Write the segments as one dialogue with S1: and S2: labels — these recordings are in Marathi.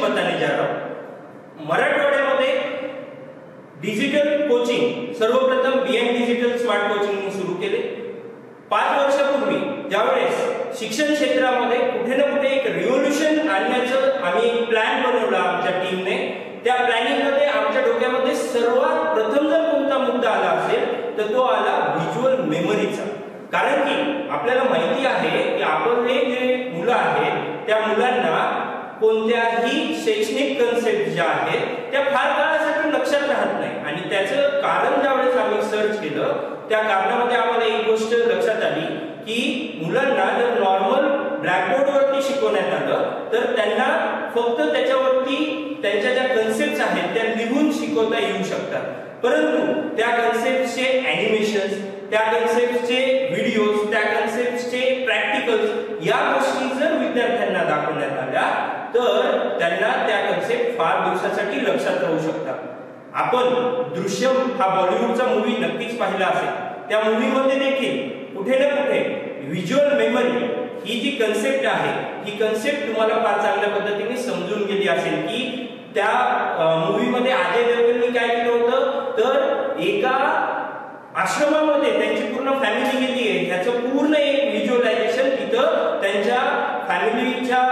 S1: बताने जा रहा हूं। मराठवाड्यामध्ये डिजिटल कोचिंग सर्वप्रथम बीएम डिजिटल स्मार्ट कोचिंग सुरू केले। 5 वर्षापूर्वी ज्यावेळेस शिक्षण क्षेत्रामध्ये कुठे ना कुठे एक रिव्होल्यूशन आणण्याचं आम्ही एक प्लॅन बनवला आमच्या टीमने। त्या प्लॅनिंग मध्ये आमच्या डोक्यामध्ये सर्वात प्रथम जर कोणता मुद्दा आला असेल तर तो आला व्हिज्युअल मेमरीचा। कारण की आपल्याला माहिती आहे की आपले जे मुलं आहेत त्या मुलांना कोणत्याही शैक्षणिक कन्सेप्ट ज्या आहेत त्या फार काळासाठी लक्षात राहत नाही आणि त्याचं कारण ज्यावेळेस आम्ही सर्च केलं त्या कारणामध्ये आम्हाला एक गोष्ट लक्षात आली की मुलांना जर नॉर्मल ब्लॅकबोर्डवरती शिकवण्यात आलं तर त्यांना फक्त त्याच्यावरती त्यांच्या ज्या कन्सेप्ट्स आहेत त्या लिहून शिकवता येऊ शकतात, परंतु त्या कन्सेप्टचे ॲनिमेशन्स, त्या कन्सेप्टचे व्हिडिओज, त्या कन्सेप्टचे प्रॅक्टिकल्स या गोष्टी जर विद्यार्थ्यांना दाखवण्यात आल्या तर त्यांना त्या कन्सेप्ट फार दिवसासाठी लक्षात राहू शकतात। आपण दृश्यम हा बॉलिवूडचा मूवी नक्कीच पाहिला असेल। त्या मूवीमध्ये देखील कुठे ना कुठे व्हिज्युअल मेमरी ही जी कन्सेप्ट आहे ही कन्सेप्ट तुम्हाला फार चांगल्या पद्धतीने समजून गेली असेल की त्या मूवीमध्ये अजय देवगणने काय केलं होतं तर एका आश्रमामध्ये त्यांची पूर्ण फॅमिली गेली आहे ह्याचं पूर्ण एक व्हिज्युअलायझेशन तिथं त्यांच्या फॅमिलीच्या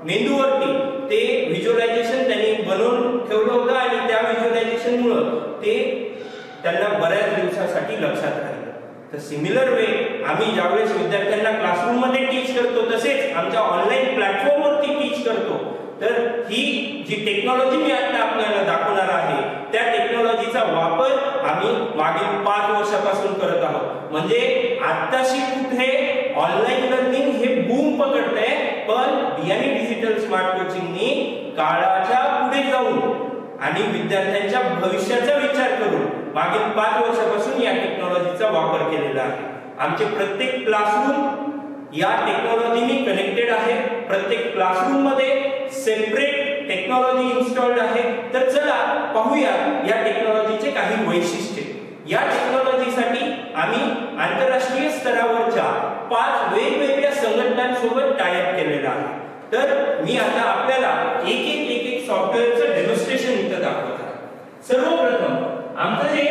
S1: मेंदूवरती ते व्हिज्युअलायझेशन त्यांनी बनवून ठेवलं होतं आणि त्या व्हिज्युअलायझेशनमुळे ते त्यांना बऱ्याच दिवसासाठी लक्षात राहिलं। तर सिमिलर वे आम्ही ज्यावेळेस विद्यार्थ्यांना क्लासरूम मध्ये टीच करतो तसेच आमच्या ऑनलाईन प्लॅटफॉर्मवरती टीच करतो तर ही जी टेक्नॉलॉजी मी आता आपल्याला दाखवणार आहे त्या टेक्नॉलॉजीचा वापर आम्ही मागील 5 वर्षापासून करत आहोत। म्हणजे आत्ताशी कुठे ऑनलाईन लर्निंग हे बूम पकडतंय, पण बीआयनी डिजिटल स्मार्ट कोचिंगनी काळाच्या पुढे जाऊन आणि विद्यार्थ्यांच्या भविष्याचा विचार करून मागील 5 वर्षापासून या टेक्नॉलॉजीचा वापर केलेला आहे। आमचे प्रत्येक क्लासरूम या टेक्नॉलॉजीनी कनेक्टेड आहे, प्रत्येक क्लासरूम मध्ये सेपरेट टेक्नॉलॉजी इन्स्टॉल्ड आहे। तर चला पाहूया या टेक्नॉलॉजीचे काही वैशिष्ट्ये। या टेक्नॉलॉजीसाठी आम्ही आंतरराष्ट्रीय स्तरावरच्या 5 वेगवेगळ्या संघटनांसोबत टाय अप केलेला आहे। तर मी आता आपल्याला एक सॉफ्टवेअरचं डेमॉन्स्ट्रेशन इथं दाखवत आहे। सर्वप्रथम आमचं जे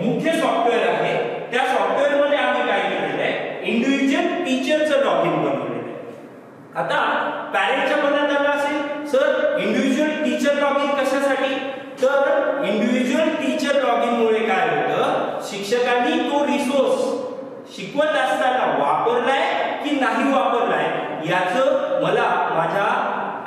S1: मुख्य सॉफ्टवेअर आहे त्या सॉफ्टवेअर मध्ये आम्ही काय केलेलं आहे इंडिव्हिज्युअल टीचरचं लॉगिन बनवलेलं आहे। आता पॅरेंटच्या मनात आलं असेल सर इंडिव्हिज्युअल टीचर लॉगिन कशासाठी, तर इंडिव्हिज्युअल टीचर लॉगिन मुळे काय होतं शिक्षकांनी तो रिसोर्स शिकवत असताना वापरलाय की नाही वापरलाय याचं मला माझ्या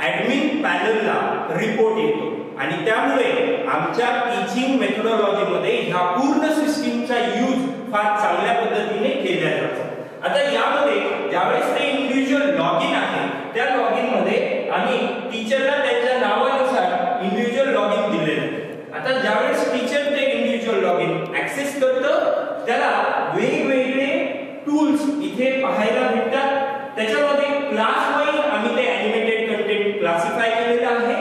S1: ऍडमिन पॅनलला रिपोर्ट येतो आणि त्यामुळे आमच्या टीचिंग मेथोडॉलॉजी मध्ये ह्या पूर्ण सिस्टीमचा यूज फार चांगल्या पद्धतीने केला जातो। आता यामध्ये ज्यावेळेस ते इंडिव्हिज्युअल लॉगिन आहे त्या लॉगिन मध्ये आम्ही टीचरला त्यांच्या नावानुसार इंडिव्हिज्युअल लॉगिन दिलेलं आहे। आता ज्यावेळेस टीचर ते इंडिव्हिज्युअल लॉगिन ऍक्सेस करतं त्याला वेगवेगळे टूल्स इथे पाहायला भेटतात। त्याच्यामध्ये क्लास वाईज आम्ही ते ॲनिमेटेड कंटेंट क्लासिफाय केलेलं आहे।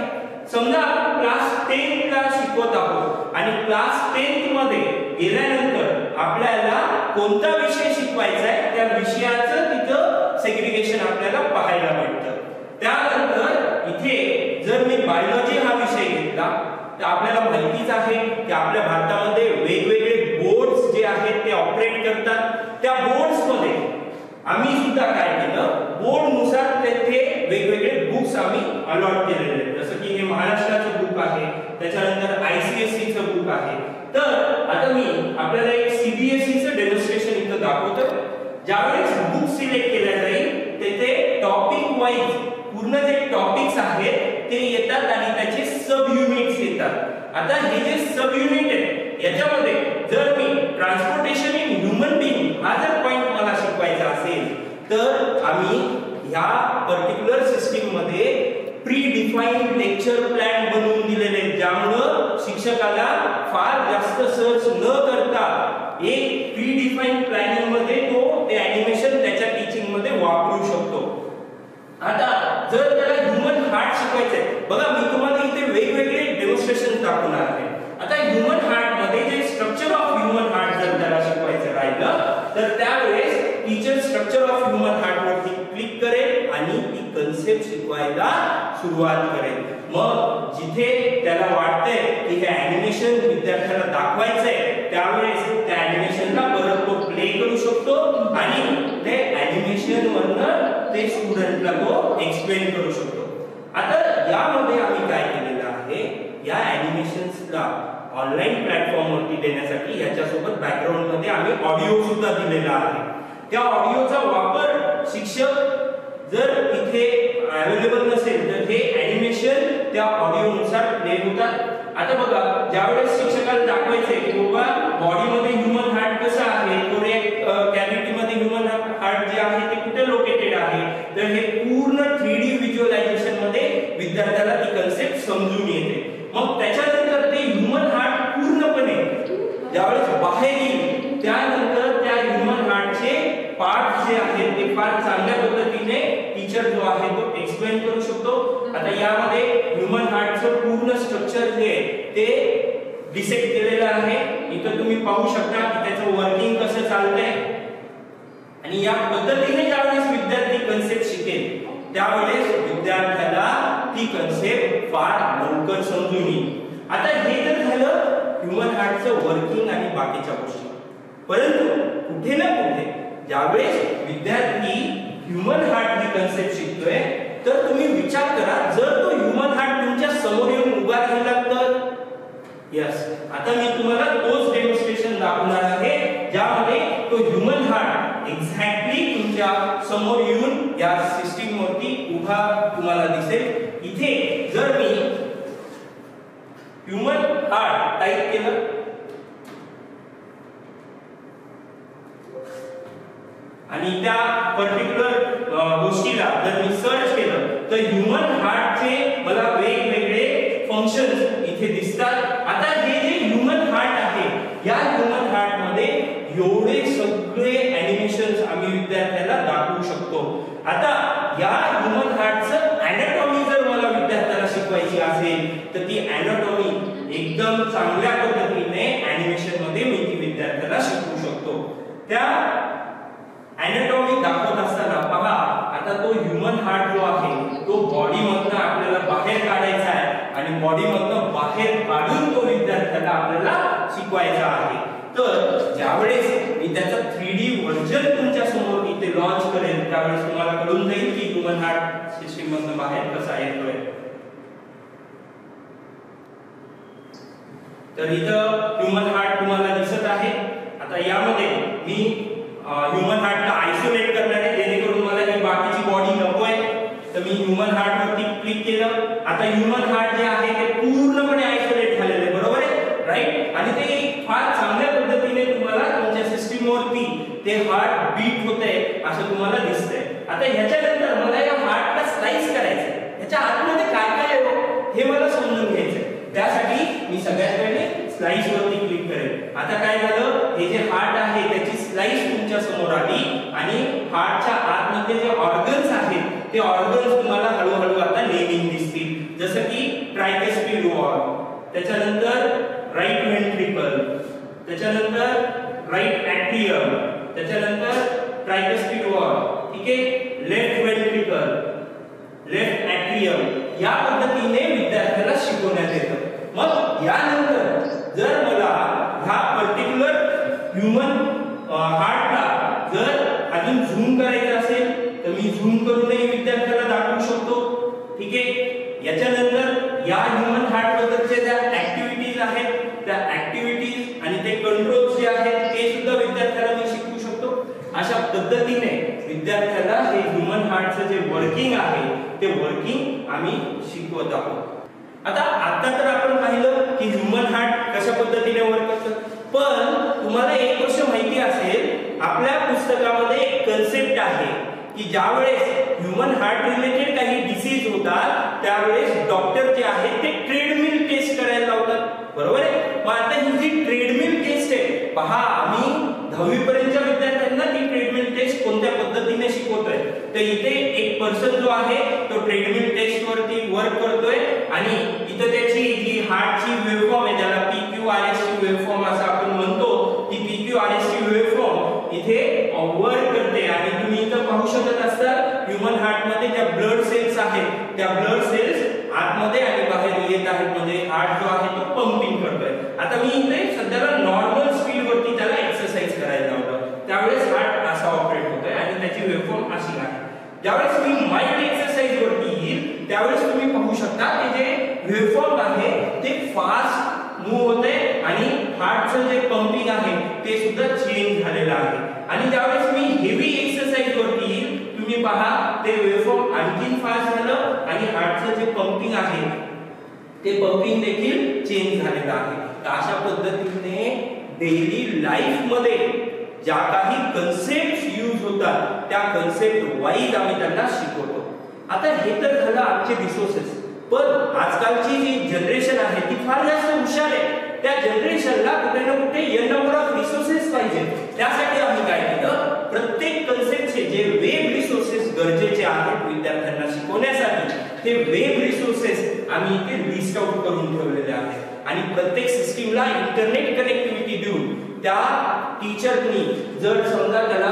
S1: समजा आपण क्लास 10 ला शिकवत आहोत आणि क्लास 10 मध्ये गेल्यानंतर आपल्याला कोणता विषय शिकवायचा आहे त्या विषयाचं तिथं सेग्रिगेशन आपल्याला पाहायला भेटतं। त्यानंतर इथे जर मी बायोलॉजी हा विषय घेतला तर आपल्याला माहितीच आहे की आपल्या भारतामध्ये वेगवेगळे बोर्ड्स जे आहेत ते ऑपरेट करतात। त्या बोर्ड्स मध्ये आम्ही सुद्धा काय केलं बोर्ड नुसार तेथे वेगवेगळे बुक्स आम्ही अलॉट केलेले आहेत। जसं की हे महाराष्ट्राचं बुक आहे, त्याच्यानंतर आयसीएसई चं बुक आहे। तर आता मी आपल्याला एक सीबीएसई चं डेमॉन्स्ट्रेशन इथं दाखवतो। ज्यावेळेस बुक सिलेक्ट केल्या जाईल तेथे टॉपिक वाईज पूर्ण जे टॉपिक्स आहेत ते येतात आणि त्याचे सब युनिट्स येतात। आता हे जे सब युनिट आहे याच्यामध्ये जर मी ट्रान्सपोर्टेशन इन ह्यूमन बीइंग हा जर पॉइंट मला शिकवायचा असेल तर आम्ही ह्या पर्टिक्युलर सिस्टीम मध्ये प्री डिफाइन्ड लेक्चर प्लॅन बनवून दिलेले, ज्यामुळे शिक्षकाला फार जास्त सर्च न करता एक प्री डिफाइन्ड प्लॅनिंग मध्ये तो ते ॲनिमेशन त्याच्या टीचिंग मध्ये वापरू शकतो। आता जर त्याला ह्यूमन हार्ट शिकवायचंय, बघा मी तुम्हाला इथे वेगवेगळे डेमॉन्स्ट्रेशन दाखवणार आहे। आता ह्यूमन हार्ट मध्ये जे स्ट्रक्चर ऑफ ह्यूमन हार्ट जर त्याला शिकवायचं राहिलं तर त्यावेळेस teacher structure of human heart वरती क्लिक करेल आणि ती कन्सेप्ट शिकवायला सुरुवात करेल. मग जिथे त्याला वाटतंय की हे ॲनिमेशन विद्यार्थ्याला दाखवायचंय त्यावेळेस त्या ॲनिमेशनला परत तो प्ले करू शकतो आणि ते ॲनिमेशन वरनं ते स्टुडंटला तो एक्सप्लेन करू शकतो. आता यामध्ये आम्ही काय केलेलं आहे, या ॲनिमेशन्सला ऑनलाईन प्लॅटफॉर्म वरती देण्यासाठी याच्यासोबत बॅकग्राऊंड मध्ये आम्ही ऑडिओ सुद्धा दिलेला आहे. त्या ऑडिओचा वापर शिक्षक जर इथे अवेलेबल नसेल तर हे ॲनिमेशन त्या ऑडिओनुसार प्ले होतात. आता बघा, ज्यावेळेस शिक्षकाला दाखवायचे की बाबा बॉडीमध्ये ह्यूमन हार्ट कसं आहे, कॅव्हिटी मध्ये ह्यूमन हार्ट जे आहे ते कुठे लोकेटेड आहे, तर हे पूर्ण 3D व्हिज्युअलायझेशन मध्ये विद्यार्थ्याला ती कन्सेप्ट समजून येते. मग त्याच्यानंतर ते ह्यूमन हार्ट पूर्णपणे ज्यावेळेस बाहेर येईल त्यानंतर त्या ह्यूमन हार्टचे पार्ट जे आहेत ते फार चांगल्या पद्धतीने टीचर जो आहे तो एक्सप्लेन करू शकतो. आता यामध्ये ह्यूमन हार्टचं पूर्ण स्ट्रक्चर जे आहे ते डिसेक्ट केलेलं आहे. इथं तुम्ही पाहू शकता की त्याचं वर्किंग कसं चालतंय आणि या पद्धतीने ज्यावेळेस विद्यार्थी कन्सेप्ट शिकेल त्यावेळेस विद्यार्थ्याला ती कन्सेप्ट फार लवकर समजून येईल. आता हे तर झालं ह्यूमन हार्टचं वर्किंग आणि बाकीच्या गोष्टी. परंतु कुठे ना कुठे ज्यावेळेस विद्यार्थी ह्यूमन हार्ट ही कन्सेप्ट शिकतोय तर तुम्ही विचार करा, जर तो ह्यूमन हार्ट तुमच्या समोर येऊन उभा राहिला तर यस, आता मी तुम्हाला तोच डेमॉन्स्ट्रेशन दाखवणार आहे ज्यामध्ये तो ह्यूमन हार्ट एक्झॅक्टली तुमच्या समोर येऊन या सिस्टीम वरती उभा तुम्हाला दिसेल. इथे जर मी ह्यूमन हार्ट टाइप केलं आणि त्या पर्टिक्युलर गोष्टीला जर मी सर्च केलं तर ह्यूमन हार्टचे मला वेगवेगळे फंक्शन्स इथे दिसतात. आता हे जे ह्यूमन हार्ट आहे या ह्यूमन हार्ट मध्ये एवढे सगळे ॲनिमेशन्स आम्ही विद्यार्थ्याला दाखवू शकतो. आता या ह्यूमन हार्टचं ॲनाटॉमी जर मला विद्यार्थ्याला शिकवायची असेल तर ती ॲनाटॉमी एकदम चांगल्या पद्धतीने ॲनिमेशन मध्ये मी ती विद्यार्थ्याला शिकवू शकतो. त्या ॲनाटॉमी दाखवत असताना पहा, आता तो ह्यूमन हार्ट जो आहे तो बॉडी मधनं आपल्याला बाहेर काढायचा आहे आणि बॉडी मधनं बाहेर काढून तो विद्यार्थ्याला आपल्याला शिकवायचा आहे. तर ज्यावेळेस मी त्याचा 3D व्हर्जन तुमच्या समोर इथे लॉन्च करेन त्यावेळेस तुम्हाला कळून जाईल की ह्यूमन हार्ट सिस्टीम मधनं बाहेर कसा येतोय. तर इथं ह्यूमन हार्ट तुम्हाला दिसत आहे. आता यामध्ये मी ह्यूमन हार्टला आयसोलेट करणार आहे जेणेकरून मला ही बाकीची बॉडी नको आहे. तर मी ह्यूमन हार्ट वरती क्लिक केलं. आता ह्यूमन हार्ट जे आहे ते पूर्णपणे आयसोलेट झालेलं आहे, बरोबर आहे, राईट. आणि ते फार चांगल्या पद्धतीने तुम्हाला तुमच्या सिस्टीम वरती ते हार्ट बीट होतंय असं तुम्हाला दिसतंय. आता ह्याच्यानंतर मला या हार्टला स्लाइस करायचंय, ह्याच्या आतमध्ये काय काय आहे हे मला समजून घ्यायचंय. त्यासाठी मी सगळ्यात पहिले स्लाइस वरती क्लिक करेन. आता काय झालं, हे जे हार्ट आहे त्याची स्लाइस तुमच्या समोर आली आणि हार्टच्या आतमध्ये जे ऑर्गन्स आहेत ते ऑर्गन्स तुम्हाला हळूहळू आता नेमिंग दिसतील. जसं की ट्रायकस्पिड वॉल, त्याच्यानंतर राईट व्हेंट्रिकल, त्याच्यानंतर राईट ॲट्रियम, त्याच्यानंतर ट्रायकस्पिड वॉल, ठीक आहे, लेफ्ट व्हेंट्रिकल, लेफ्ट ॲट्रियम. या पद्धतीने विद्यार्थ्याला शिकवण्यात येतं. मग यानंतर जर मला हा पर्टिक्युलर ह्यूमन हार्टला जर अजून झूम करायचं असेल तर मी झूम करूनही विद्यार्थ्याला दाखवू शकतो, ठीक आहे. याच्यानंतर या ह्यूमन हार्ट बद्दलच्या ज्या ऍक्टिव्हिटीज आहेत त्या ऍक्टिव्हिटीज आणि ते कंट्रोल्स जे आहेत ते सुद्धा विद्यार्थ्याला मी शिकवू शकतो. अशा पद्धतीने विद्यार्थ्याला हे ह्यूमन हार्टचं जे वर्किंग आहे ते वर्किंग आम्ही शिकवत आहोत. आता तर आपण पाहिलं की ह्यूमन हार्ट कशा पद्धतीने वर्क करतं. पण तुम्हाला एक गोष्ट माहिती असेल, आपल्या पुस्तकामध्ये एक कन्सेप्ट आहे की ज्यावेळेस ह्यूमन हार्ट रिलेटेड काही डिसीज होतात त्यावेळेस डॉक्टर जे आहेत ते ट्रेडमिल टेस्ट करायला लावतात, बरोबर आहे. मग आता ही जी ट्रेडमिल टेस्ट आहे, पहा आम्ही 10वी पर्यंतच्या विद्यार्थ्यांना ती ट्रेडमिल टेस्ट कोणत्या पद्धतीने शिकवतोय. तर इथे एक पर्सन जो आहे तो ट्रेडमिल टेस्ट वरती वर्क करतोय आणि इथं त्याची जी हार्टची वेव्हफॉर्म आहे ज्याला PQRST वेव्हफॉर्म असं आपण म्हणतो, ती PQRST वेव्हफॉर्म इथे वर्क करते. आणि तुम्ही इथं पाहू शकत असता ह्यूमन हार्ट मध्ये ज्या ब्लड सेल्स आहेत त्या ब्लड सेल्स ज्यावेळेस मी माइंड एक्सरसाइज वरती येईल त्यावेळेस तुम्ही पाहू शकता की जे वेव्हफॉर्म आहे ते फास्ट मूव्ह होते आणि हार्टचं जे पंपिंग आहे ते सुद्धा चेंज झालेलं आहे. आणि ज्यावेळेस मी हेवी एक्सरसाइज वरती येईल तुम्ही पहा ते वेव्हफॉर्म आणखीन फास्ट झालं आणि हार्टचं जे पंपिंग आहे ते पंपिंग देखील चेंज झालेलं आहे. तर अशा पद्धतीने डेली लाईफ मध्ये ज्या काही कन्सेप्ट यूज होतात त्या कन्सेप्ट वाईज आम्ही त्यांना शिकवतो. आता हे तर झालं आमचे रिसोर्सेस, पण आजकालची जी जनरेशन आहे ती फार जास्त हुशार आहे. त्या जनरेशनला कुठे ना कुठे एन नंबर ऑफ रिसोर्सेस पाहिजे. त्यासाठी आम्ही काय केलं, प्रत्येक कन्सेप्टचे जे वेब रिसोर्सेस गरजेचे आहेत विद्यार्थ्यांना शिकवण्यासाठी ते वेब रिसोर्सेस आम्ही इथे लिस्ट आउट करून ठेवलेले आहेत. आणि प्रत्येक सिस्टीमला इंटरनेट कनेक्टिव्हिटी देऊन त्या टीचरनी जर समजा त्याला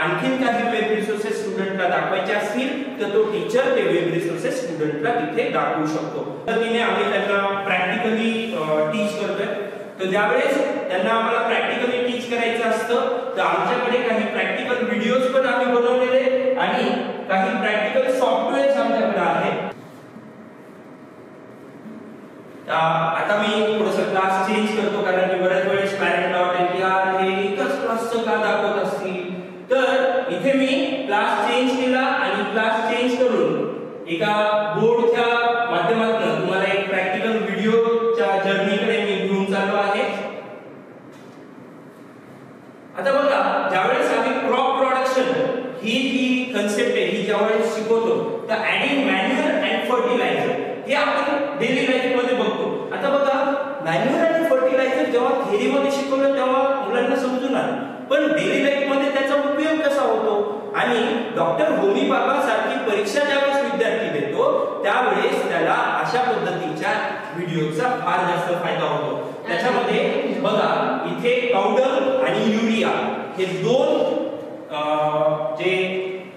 S1: आणखीन काही वेब रिसोर्सेस स्टुडंटला दाखवायचे असतील तर तो टीचर ते वेब रिसोर्सेस स्टुडंटला तिथे दाखवू शकतो. तर तिने आम्ही त्यांना प्रॅक्टिकली टीच करतोय. तर ज्यावेळेस त्यांना आम्हाला प्रॅक्टिकली टीच करायचं असतं तर आमच्याकडे काही प्रॅक्टिकल व्हिडिओज पण आम्ही बनवलेले आणि काही प्रॅक्टिकल सॉफ्टवेअर्स आमच्याकडे आहेत. आता मी थोडंसं क्लास चेंज करतो कारण की बऱ्याच वेळेस parent.ltr हे एकच क्लासचं का दाखवत असतील. तर इथे मी क्लास चेंज केला आणि क्लास चेंज करून एका बोर्डच्या माध्यमातून तुम्हाला एक प्रॅक्टिकल व्हिडिओच्या जर्नीकडे मी घेऊन चाललो आहे. आता बघा, ज्यावेळेस आम्ही क्रॉप प्रोडक्शन ही जी कन्सेप्ट आहे ही ज्यावेळेस शिकवतो तर ऍडिंग मॅन्युअर अँड फर्टिलायझर हे आपण डेली लाईफ मध्ये बघतो. आता बघा, मॅन्युअर आणि फर्टिलायझर जेव्हा थेअरी मध्ये शिकवलं तेव्हा मुलांना समजून आलं, पण डेली लाईफ मध्ये त्याचा उपयोग कसा होतो. आणि डॉक्टर होमी बाबा सारखी परीक्षा ज्यावेळेस विद्यार्थी देतो त्यावेळेस त्याला अशा पद्धतीच्या व्हिडिओचा फार जास्त फायदा होतो. त्याच्यामध्ये बघा, इथे पावडर आणि युरिया हे दोन जे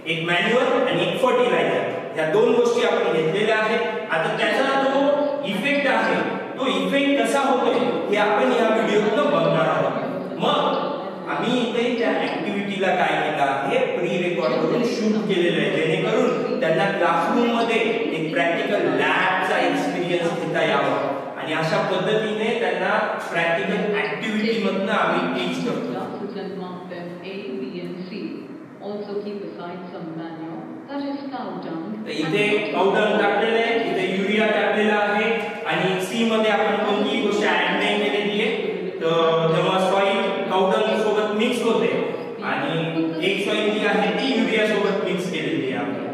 S1: एक मॅन्युअर आणि एक फर्टिलायझर या दोन गोष्टी आपण घेतलेल्या आहेत. आता त्याचा जो इफेक्ट आहे तो इफेक्ट कसा होतो हे आपण या व्हिडिओतून बघणार आहोत. मग आम्ही इथे त्या ऍक्टिव्हिटीला काय केलं आहे, प्री रेकॉर्ड करून शूट केलेलं आहे जेणेकरून त्यांना क्लासरूम मध्ये एक प्रॅक्टिकल लॅबचा एक्सपिरियन्स घेता यावा आणि अशा पद्धतीने त्यांना प्रॅक्टिकल ऍक्टिव्हिटी मधनं आम्ही टीच करतो.
S2: Also keep aside some manure that is cow dung.
S1: इथे cow dung टाकलेले आहे, इथे युरिया टाकलेला आहे आणि सी मध्ये आपण कोणतीही गोष्ट ऍड नाही केलेली आहे. तर जेव्हा सॉइल cow dung सोबत मिक्स होते आणि एक सॉइल जी आहे ती युरिया सोबत मिक्स केलेली आहे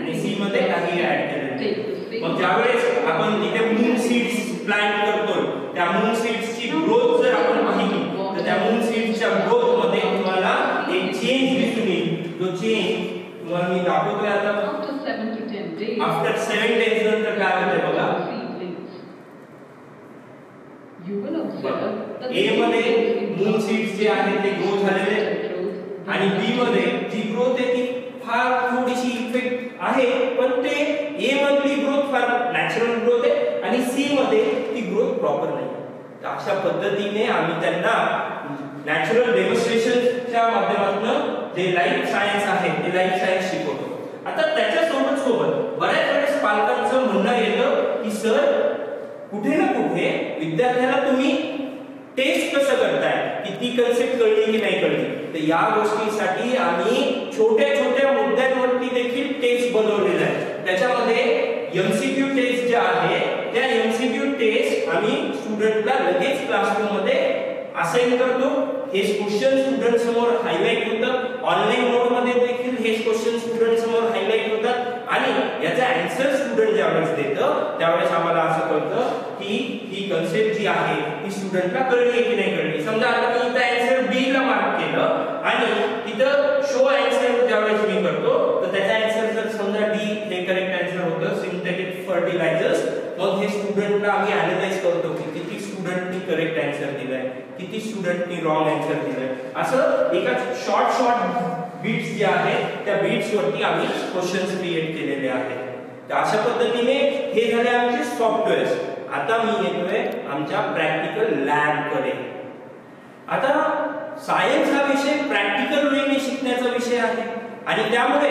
S1: आणि सी मध्ये काही ऍड केलेले आहे. मग ज्यावेळेस आपण इथे मूंग सीड्स प्लांट करतो त्या मूंग सीड्सची ग्रोथ जर आपण पाहिली तर त्या मूंग सीड्सच्या ग्रोथ मध्ये तुम्हाला एक चेंज दिसून येईल. जो चेंज तुम्हाला मी दाखवतोय आता. आफ्टर 7 days नंतर काय होते बघा. ए मध्ये मूंग सीड्स जे आहे ते ग्रो झालेले आणि बी मध्ये जी ग्रोथ आहे ती फार थोडीशी इफेक्ट आहे, पण ते ए मधली ग्रोथ फार नॅचरल ग्रोथ आहे आणि सी मध्ये ती ग्रोथ प्रॉपर नाही. तर अशा पद्धतीने आम्ही त्यांना नॅचरल डेमॉन्स्ट्रेशनच्या माध्यमातून जे लाईफ सायन्स आहे ते लाईफ सायन्स शिकवतो. आता त्याच्या सोबत बऱ्याच वेळेस पालकांचं म्हणणं येतं की सर कुठे ना कुठे विद्यार्थ्याला तुम्ही टेस्ट कसं करताय की ती कन्सेप्ट कळली की नाही कळली. तर या गोष्टीसाठी आम्ही छोट्या छोट्या मुद्द्यांवरती देखील टेस्ट बनवलेला आहे. त्याच्यामध्ये एमसीक्यू टेस्ट जे आहे त्या एमसीक्यू टेस्ट आम्ही स्टुडंटला लगेच क्लासरूम मध्ये असाइन करतो. हे क्वेश्चन स्टुडंट समोर हायलाइट होतं. ऑनलाइन मोड मध्ये देखील हे क्वेश्चन स्टुडंट समोर हायलाइट होतात आणि याचा आन्सर स्टुडंट ज्यावेळेस देतं त्यावेळेस आम्हाला असं कळतं की ही कन्सेप्ट जी आहे ती स्टुडंटला कळली की नाही कळली. समजा आता मी इथं आन्सर बी ला मार्क केलं आणि तिथं शो आन्सर ज्यावेळेस मी करतो तर त्याचा आन्सर जर समजा डी हे करेक्ट आन्सर होतं सिंथेटिक फर्टिलायझर्स, मग हे स्टुडंटला आम्ही अॅनालाइज करतो की किती स्टुडंटनी करेक्ट आन्सर दिलाय, किती स्टुडंटनी रॉंग आन्सर दिलाय. असं एका शॉर्ट बीट्स जे आहेत त्या बीट्स वरती आम्ही क्वेश्चन्स क्रिएट केलेले आहेत. तर अशा पद्धतीने हे झाले आमचे सॉफ्टवेअर्स. आता मी येतोय आमच्या प्रॅक्टिकल लॅब कडे. आता सायन्स हा विषय प्रॅक्टिकल वेने शिकण्याचा विषय आहे आणि त्यामुळे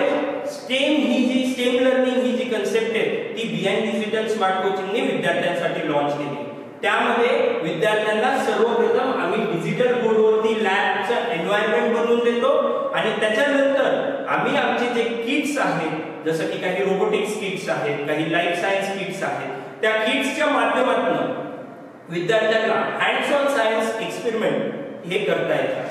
S1: स्टेम लर्निंग ही जी कन्सेप्ट आहे ती बिहाइंड डिजिटल स्मार्ट कोचिंगने विद्यार्थ्यांसाठी लॉन्च केली. त्यामध्ये विद्यार्थ्यांना सर्वप्रथम आम्ही डिजिटल बोर्डवरती लॅबचं एन्व्हायरमेंट बनवून देतो आणि त्याच्यानंतर आम्ही आमचे जे किट्स आहेत जसं की काही रोबोटिक्स किट्स आहेत, काही लाईफ सायन्स किट्स आहेत, त्या किट्सच्या माध्यमातून विद्यार्थ्यांना हँड्स ऑन सायन्स एक्सपेरिमेंट हे करता येतात.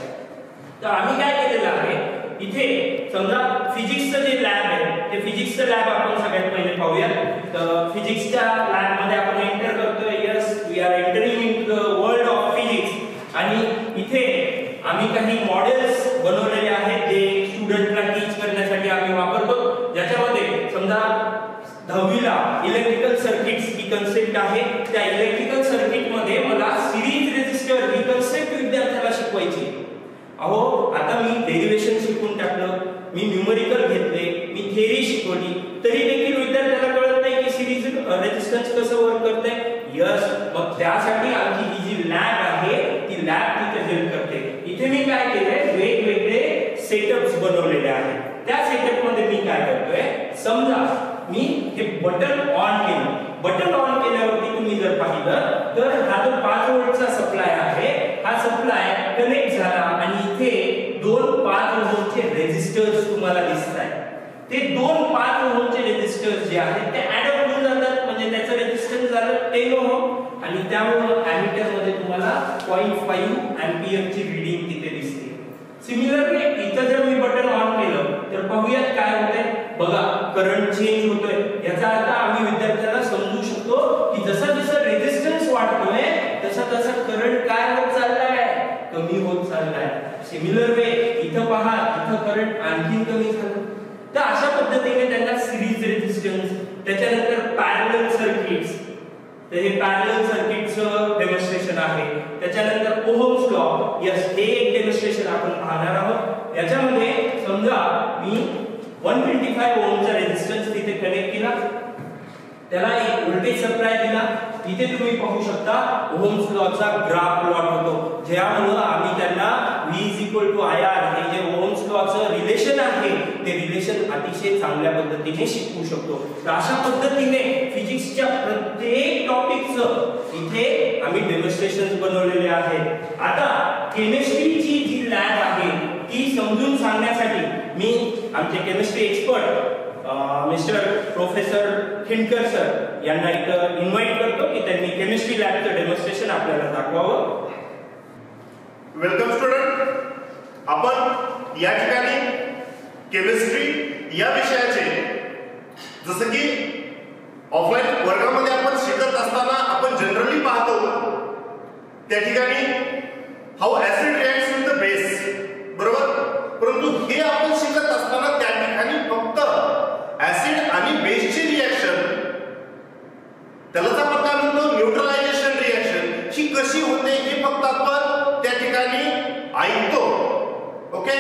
S1: तर आम्ही काय केलेलं आहे, इथे समजा फिजिक्सचं जे लॅब आहे ते फिजिक्सचं लॅब आपण सगळ्यात पहिले पाहूया. तर फिजिक्सच्या लॅब मध्ये आपण एंटर करतोय. Yes, we are entering into the world of physics. आणि इथे आम्ही काही मॉडेल्स बनवलेले आहेत जे स्टुडंटला टीच करण्यासाठी आम्ही वापरतो. ज्याच्यामध्ये समजा 10वीला इलेक्ट्रिकल सर्किट्स ही कन्सेप्ट आहे. त्या इलेक्ट्रिकल सर्किट मध्ये मला सिरीज रेजिस्टर ही कन्सेप्ट विद्यार्थ्याला शिकवायची. अहो, आता मी डेरिव्हेशन शिकून टाकलं, मी न्यूमरिकल घेतले, मी थिअरी शिकवली, तरी देखील विद्यार्थ्याला कळत नाही की सिरीज रेजिस्टन्स कसं वर्क करते. यस, मग त्यासाठी आमची ही जी लॅब आहे ती लॅब तिथे हेल्प करते. इथे मी काय केलंय, वेगवेगळे सेटअप्स बनवलेले आहेत. त्या सेटअप मध्ये मी काय करतोय, समजा मी हे बटन ऑन केलं. बटन ऑन केल्यावरती तुम्ही जर पाहिलं तर हा जो 5 व्होल्टचा सप्लाय आहे, हा सप्लाय कनेक्ट झाला आणि इथे 2 5 ओहमचे रेजिस्टर्स तुम्हाला दिसतात. ते 2 5 ओहमचे रेजिस्टर्स जे आहेत ते ऍड अप होऊन जातात, म्हणजे त्याचं रेजिस्टन्स झालं 10 ओहम आणि त्यामुळे अॅमीटर मध्ये तुम्हाला 0.5 अँपिअर ची रीडिंग तिथे दिसते. सिमिलरली इथं जर मी बटन ऑन केलं तर पाहूयात काय होतंय. बघा, करंट चेंज होतोय. याचा अर्थ आम्ही विद्यार्थ्यांना समजू शकतो की जसं जसं रेजिस्टन्स वाढतोय तसं तसं करंट काय होत चाललाय, कमी होत चाललाय. सिमिलर वे इथं पहा, इथं करंट आणखी कमी झालं. तर अशा पद्धतीने त्यांना सिरीज रेजिस्टन्स, त्याच्यानंतर पॅरलल सर्किट्स, तर हे पॅरलल सर्किटचं डेमॉन्स्ट्रेशन आहे. त्याच्यानंतर ओहम्स लॉ, यस, हे एक डेमॉन्स्ट्रेशन आपण पाहणार आहोत. याच्यामध्ये समजा मी 125 ओहमचा रेजिस्टन्स तिथे कनेक्ट केला, त्याला एक व्होल्टेज सप्लाय दिला. इथे तुम्ही पाहू शकता ओहम्स लॉचा ग्राफ प्लॉट होतो, ज्यामुळे आम्ही त्यांना V=IR हे जे ओहम्स लॉचं रिलेशन आहे ते रिलेशन अतिशय चांगल्या पद्धतीने शिकवू शकतो. तर अशा पद्धतीने फिजिक्सच्या प्रत्येक टॉपिकचं इथे आम्ही डेमॉन्स्ट्रेशन्स बनवलेले आहेत. आता केमिस्ट्रीची जी लॅब आहे ती समजून सांगण्यासाठी मी आमचे chemistry expert mister professor Khindkar sir यांना इथं इन्व्हाइट करतो की त्यांनी केमिस्ट्री लॅबचं डेमॉन्स्ट्रेशन आपल्याला दाखवावं.
S3: Welcome student. आपण या ठिकाणी केमिस्ट्री या विषयाचे जसं की ऑफलाईन वर्गामध्ये आपण शिकत असताना आपण जनरली पाहतो त्या ठिकाणी how acid reacts with the base, बरोबर. परंतु हे आपण शिकत असताना त्या ठिकाणी फक्त ऍसिड आणि बेसची रिएक्शन, त्यालाच आपण काय म्हणतो न्यूट्रलायझेशन रिएक्शन, ही कशी होते हे फक्त आपण त्या ठिकाणी ऐकतो. ओके.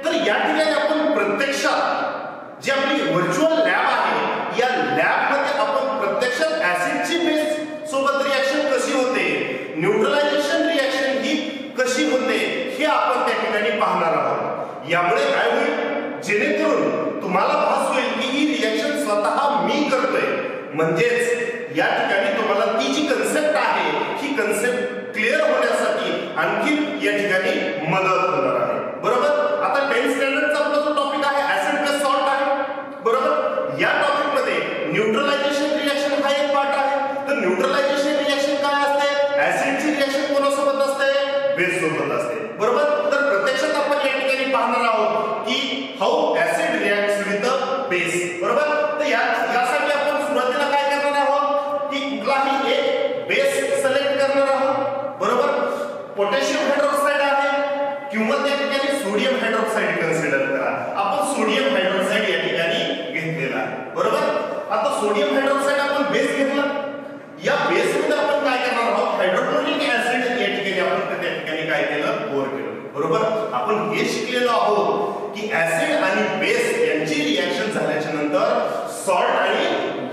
S3: तर या ठिकाणी आपण प्रत्यक्षात जी आपली व्हर्च्युअल लॅब आहे या लॅब मध्ये आपण प्रत्यक्षात ऍसिडची बेस सोबत रिएक्शन कशी होते, न्यूट्रलायझेशन रिएक्शन ही कशी होते हे आपण त्या ठिकाणी पाहणार आहोत. यामुळे काय होईल, जेणेकरून तुम्हाला भास होईल की ही रिएक्शन स्वतः मी करतोय, म्हणजेच या ठिकाणी तुम्हाला ती जी कन्सेप्ट आहे ही कन्सेप्ट क्लिअर होण्यासाठी आणखी या ठिकाणी मदत होणार आहे, बरोबर. आता 10th स्टँडर्डचा आपला जो टॉपिक आहे ऍसिड प्लस सॉल्ट आहे, बरोबर. या टॉपिक मध्ये न्यूट्रलायझेशन रिएक्शन हा एक पार्ट आहे. तर न्यूट्रलायझेशन रिएक्शन काय असते, ऍसिडची रिएक्शन कोणासोबत असते, बेस सोबत असते, बरोबर. तर प्रत्यक्षात आपण या ठिकाणी पाहणार आहोत की how acid reacts with the base, बरोबर. तर यासाठी आपण सुरुवातीला काय करणार आहोत की कुठलाही एक बेस सिलेक्ट करणार आहोत, बरोबर. पोटॅशियम हायड्रॉक्साइड आहे किंवा त्या ठिकाणी सोडियम हायड्रॉक्साइड कन्सिडर करा. आपण सोडियम हायड्रॉक्साइड या ठिकाणी घेतलेला आहे, बरोबर. आता सोडियम हायड्रॉक्साइड आपण बेस घेतला. या बेस मध्ये आपण काय करणार आहोत, हायड्रोक्लोरिक ऍसिड या ठिकाणी आपण त्या ठिकाणी काय केलं, बोर केलं, बरोबर. आपण हे शिकलेलो आहोत की ऍसिड आणि बेस यांची रिएक्शन झाल्याच्या नंतर सॉल्ट आणि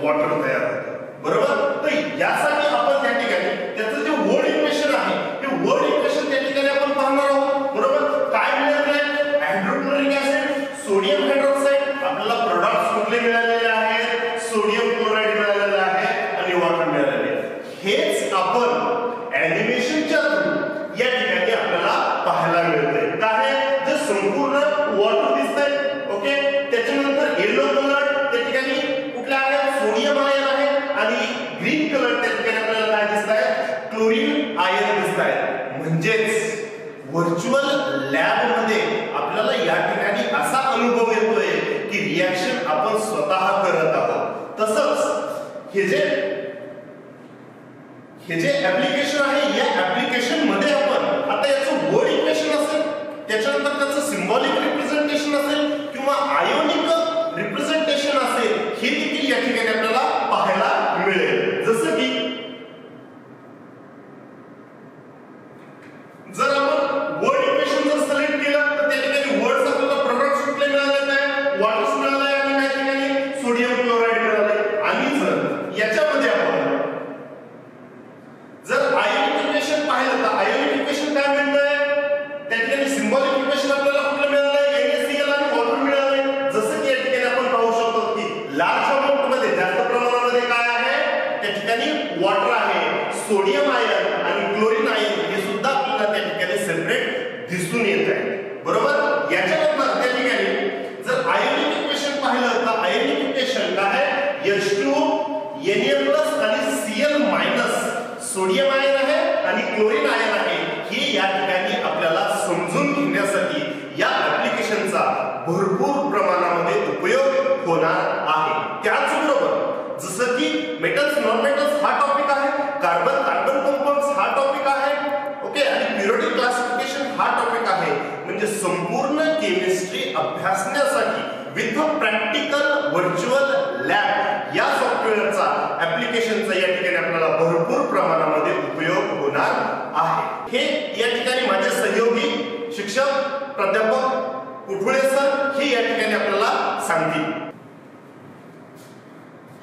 S3: वॉटर तयार होतं, बरोबर. तर यासाठी आपण त्या ठिकाणी त्याचं जे वर्ड इक्वेशन आहे ते वर्ड इक्वेशन त्या ठिकाणी आपण पाहणार आहोत, बरोबर. काय मिळालं, हायड्रोक्लोरिक ऍसिड, सोडियम हायड्रॉक्साइड म्हणजेच व्हर्च्युअल लॅब मध्ये आपल्याला या ठिकाणी असा अनुभव येतोय की रिएक्शन आपण स्वतः करत आहोत. तसंच हे जे ऍप्लिकेशन आहे या ऍप्लिकेशन मध्ये आपण आता याचं वर्ड इक्वेशन असेल, त्याच्यानंतर त्याचं सिम्बॉलिक रिप्रेझेंटेशन असेल किंवा आयोनिक रिप्रेझेंटेशन असेल, हे देखील या ठिकाणी आपल्याला पाहायला मिळेल. जसं की जर आपण वर्ड इक्वेशन जर सिलेक्ट केलं तर त्या ठिकाणी वर्ड्स आपल्याला प्रोडक्ट्स कुठले मिळाले नाही, वॉटर्स मिळाले आणि त्या ठिकाणी सोडियम क्लोराईड मिळाले. आणि जर याच्यामध्ये आपण जर आयोनिक इक्वेशन पाहिलं तर आयोनिक इक्वेशन काय मिळतंय, त्या ठिकाणी सिम्बॉलिक इक्वेशन आपल्याला कुठलं मिळालंय, NaCl आणि वॉटर मिळालंय. जसं की या ठिकाणी आपण पाहू शकतो की लार्ज अमाउंट मध्ये जास्त प्रमाणामध्ये काय आहे, त्या ठिकाणी वॉटर आहे, सोडियम आयन आणि क्लोरीन आयन हे सुद्धा आपल्याला त्या ठिकाणी सेपरेट दिसून येत आहे. बरोबर. याच्यानंतर त्या ठिकाणी जर आयोनिक इक्वेशन पाहिलं तर आयोनिक इक्वेशन काय आहे, H2 Na+ आणि Cl- सोडियम आयन आहे आणि क्लोरीन आयन आहे. हे या ठिकाणी आपल्याला समजून घेण्यासाठी या ऍप्लिकेशनचा भरपूर प्रमाणामध्ये उपयोग होणार आहे. त्याचबरोबर जसं की मेटल्स नॉन मेटल्स हा टॉपिक आहे, कार्बन कंपाऊंड्स हा टॉपिक आहे, ओके, आणि पिरियोडिक क्लासिफिकेशन हा टॉपिक आहे. म्हणजे संपूर्ण केमिस्ट्री अभ्यासण्यासाठी विथ प्रॅक्टिकल व्हर्च्युअल लॅब या सॉफ्टवेअरचा ऍप्लिकेशनचा या ठिकाणी आपल्याला भरपूर प्रमाणामध्ये उपयोग होणार आहे. हे या ठिकाणी माझे सहयोगी शिक्षक प्राध्यापक कुठुळे सर हे या ठिकाणी आपल्याला सांगतील.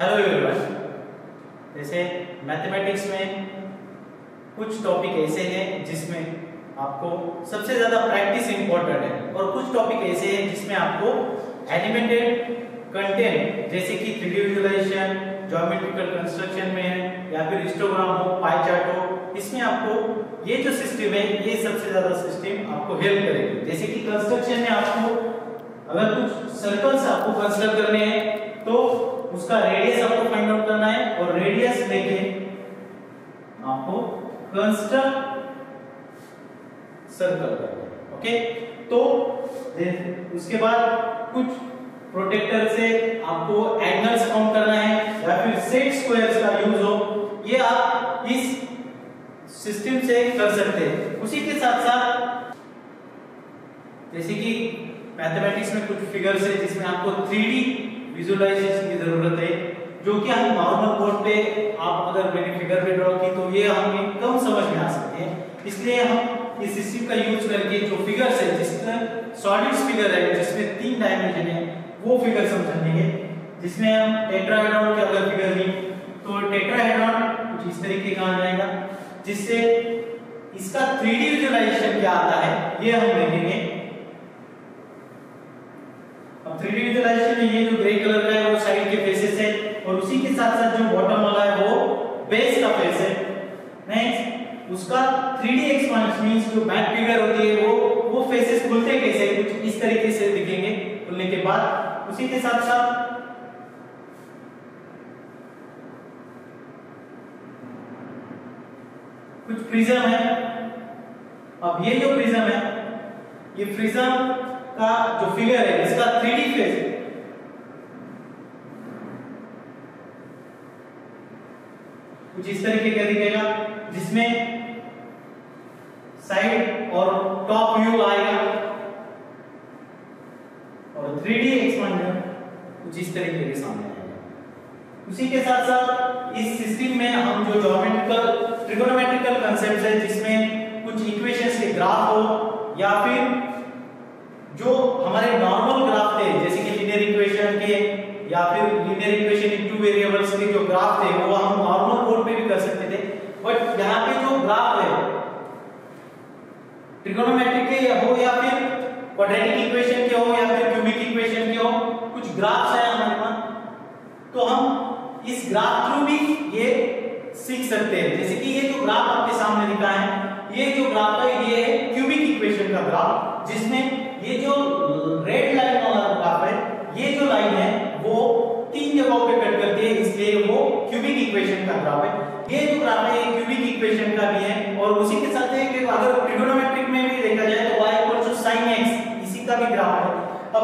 S4: Hello everyone. जैसे मैथमेटिक्स में कुछ टॉपिक ऐसे हैं जिसमें आपको सबसे ज्यादा प्रैक्टिस इंपॉर्टेंट है और कुछ टॉपिक ऐसे हैं जिसमें आपको एलिमेंटेड कंटेंट जैसे कि 3D विजुअलाइजेशन, ज्योमेट्रिकल कंस्ट्रक्शन में है या फिर हिस्टोग्राम हो, पाई चार्ट हो, इसमें आपको ये जो सिस्टम है ये सबसे ज्यादा सिस्टम आपको हेल्प करेगी. जैसे कि कंस्ट्रक्शन में आपको अगर कुछ सर्कल्स आपको कंस्ट्रक्ट करने हैं तो उसका रेडियस आपको फाइंड आउट करना है और रेडियस लेके आपको कंस्ट्रक्ट सर्कल करना है. ओके. तो उसके बाद कुछ प्रोटेक्टर से आपको एंगल्स काउंट करना है या फिर सेट स्क्वायर्स का यूज हो, ये आप इस सिस्टम से कर सकते हैं. उसी के साथ साथ जैसे कि मैथमेटिक्स में कुछ फिगर्स है जिसमें आपको 3D विजुअलाइजेशन की जरूरत है, जो कि हम नॉर्मल बोर्ड पे आप अगर मैंने फिगर पे ड्रॉ की तो ये हमें कम समझ में आ सकते हैं. इसलिए हम इस सिस्टम का यूज करके जो फिगर्स है जिसमें सॉलिड्स फिगर है जिसमें 3 डायमेंशन है वो फिगर समझेंगे. जिसमें हम टेट्राहेड्रॉन की अगर फिगर ली तो टेट्राहेड्रॉन कुछ इस तरीके का आ जाएगा, जिससे इसका 3D विजुअलाइजेशन क्या आता है ये हम देखेंगे. अब 3D विजुअलाइजेशन में ये जो ग्रे कलर का है वो साइड के फेसेस है और उसी के साथ साथ जो बॉटम वाला है वो बेस का फेस है. नेक्स्ट उसका 3D एक्सपांशन मींस जो बैक फिगर होती है वो फेसेस खुलते कैसे कुछ इस तरीके से दिखेंगे. खुलने के बाद उसी के साथ साथ कुछ प्रिज्म है. अब ये जो प्रिज्म है ये प्रिज्म का जो फिगर है इसका 3D फेस है. कुछ इस तरीके का दिखेगा जिसमें साइड और टॉप व्यू आएगा और 3D एक्सपांडर कुछ इस तरीके के सामने आएगा. उसी के साथ साथ इस सिस्टम में हम जो ज्योमेट्रिकल ट्रिगोनोमेट्रिकल कांसेप्ट्स है जिसमें कुछ इक्वेशंस के ग्राफ हो या फिर जो हमारे नॉर्मल ग्राफ थे जैसे कि लीनियर इक्वेशन के या फिर लीनियर इक्वेशन इन 2 वेरिएबल्स के जो ग्राफ थे वो हम नॉर्मल बोर्ड पे भी कर सकते थे. बट यहाँ पे जो ग्राफ है ट्रिगोनोमेट्रिक के हो या फिर क्वाड्रेटिक इक्वेशन के हो या फिर क्यूबिक इक्वेशन के हो, कुछ ग्राफ्स है हमारे पास तो हम इस ग्राफ थ्रू भी ये सीख सकते हैं. जैसे कि ये जो ग्राफ आपके सामने दिखा है ये जो ग्राफ है ये है क्यूबिक इक्वेशन का ग्राफ, जिसमें ये जो रेड लाइन वाला ग्राफ है ये जो लाइन है वो 3 जगहों पे कट करती है इसलिए वो क्यूबिक इक्वेशन का ग्राफ है. ये जो ग्राफ है ये क्यूबिक इक्वेशन का भी है और उसी के साथ एक अगर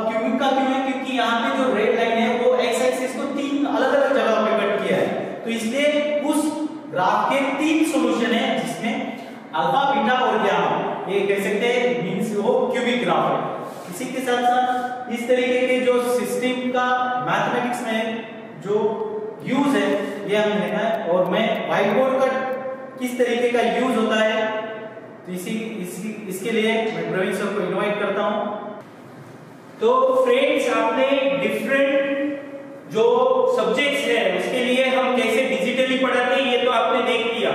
S4: क्यूबिक का क्यों है, क्योंकि यहाँ पे जो रेड लाइन है वो एक्स एक्सिस को 3 अलग-अलग जगह पे कट किया है, तो इसलिए उस ग्राफ के 3 सॉल्यूशन है जिसमें अल्फा, बीटा और गामा, ये कह सकते हैं मींस वो क्यूबिक ग्राफ है। इसी के साथ साथ इस तरीके के जो सिस्टम का मैथमेटिक्स में जो यूज है ये हमने देखा है, और मैं व्हाइट बोर्ड का किस तरीके का यूज होता है तो इसके लिए मैं प्रवीण सर को इनवाइट करता हूं।
S1: तो फ्रेंड्स, आपने डिफरेंट जो सब्जेक्ट्स है उसके लिए हम कैसे डिजिटली पढ़ाते हैं ये तो आपने देख लिया,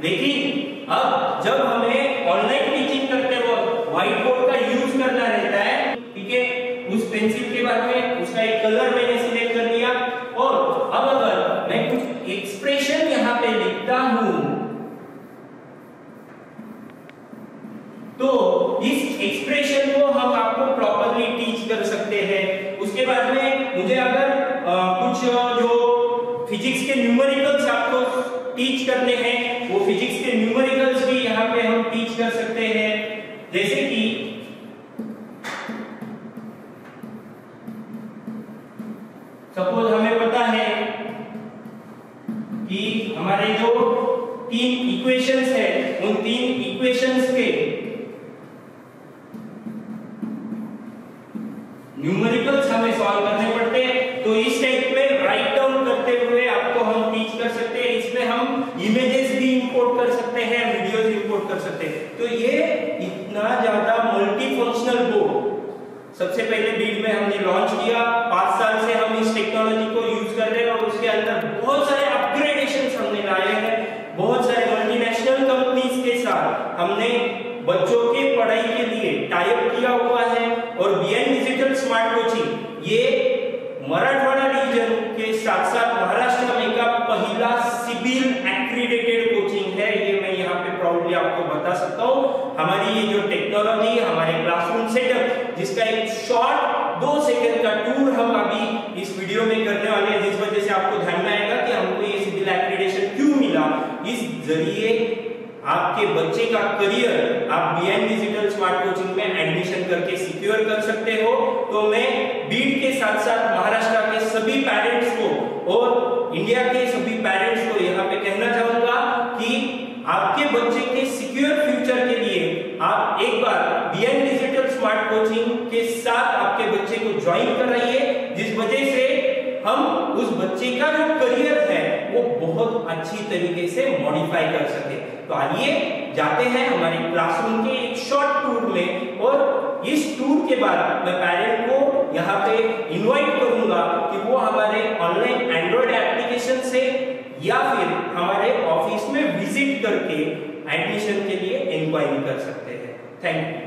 S1: लेकिन अब जब हमें ऑनलाइन टीचिंग करते वक्त व्हाइट बोर्ड का यूज करना रहता है, ठीक है, उस पेंसिल के बाद में उसका एक कलर मैंने सिलेक्ट कर लिया, और अब अगर मैं कुछ एक्सप्रेशन यहाँ पे लिखता हूं तो इस एक्सप्रेशन को हम आपको प्रॉपर्ली टीच कर सकते हैं। उसके बाद में मुझे अगर कुछ जो फिजिक्स के न्यूमेरिकल्स आपको टीच करने हैं, वो फिजिक्स के न्यूमेरिकल्स भी यहाँ पे हम टीच कर सकते हैं। जैसे कि सपोज हमें पता है कि हमारे जो 3 इक्वेशंस है उन 3 इक्वेशंस के न्यूमेरिकल्स हमें सॉल्व करने पड़ते हैं, तो इस टाइप में राइट डाउन करते हुए आपको हम टीच कर सकते हैं। इसमें हम इमेजेस भी इंपोर्ट कर सकते हैं, वीडियोस इंपोर्ट कर सकते हैं। तो ये इतना ज्यादा मल्टी फंक्शनल बोर्ड सबसे पहले बीड में हमने लॉन्च किया। 5 साल से हम इस टेक्नोलॉजी को यूज कर रहे हैं और उसके अंदर बहुत सारे अपग्रेडेशंस हमने लाए हैं। बहुत सारे मल्टीनेशनल कंपनीज के साथ हमने बच्चों के पढ़ाई के लिए टाई अप किया हुआ है, और बीएन डिजिटल स्मार्ट कोचिंग ये मराठवाड़ा रीजन के साथ साथ महाराष्ट्र में का पहला सिबिल एक्रीडेटेड कोचिंग है। ये मैं यहाँ पे प्राउडली आपको बता सकता हूँ। हमारी ये जो टेक्नोलॉजी, हमारे क्लासरूम सेटअप, जिसका एक शॉर्ट 2 सेकंड का टूर हम अभी इस वीडियो में करने वाले हैं, जिस वजह से आपको ध्यान में आएगा कि हमको ये सिबिल एक्रीडेशन क्यों मिला। इस जरिए आपके बच्चे का करियर आप बीएन डिजिटल स्मार्ट कोचिंग में एडमिशन करके सिक्योर कर सकते हो। तो मैं बीड के साथ साथ महाराष्ट्र के सभी पेरेंट्स को और इंडिया के सभी पेरेंट्स को यहाँ पे कहना चाहूंगा कि आपके बच्चे के सिक्योर फ्यूचर के लिए आप एक बार बीएन डिजिटल स्मार्ट कोचिंग के साथ आपके बच्चे को ज्वाइन कराइए, जिस वजह से हम उस बच्चे का जो करियर है वो बहुत अच्छी तरीके से मॉडिफाई कर सके। तो आइए जाते हैं हमारे क्लासरूम के एक शॉर्ट टूर में, और इस टूर के बाद मैं पेरेंट को यहाँ पे इनवाइट करूंगा कि वो हमारे ऑनलाइन एंड्रॉइड एप्लीकेशन से या फिर हमारे ऑफिस में विजिट करके एडमिशन के लिए इंक्वायरी कर सकते हैं। Thank you.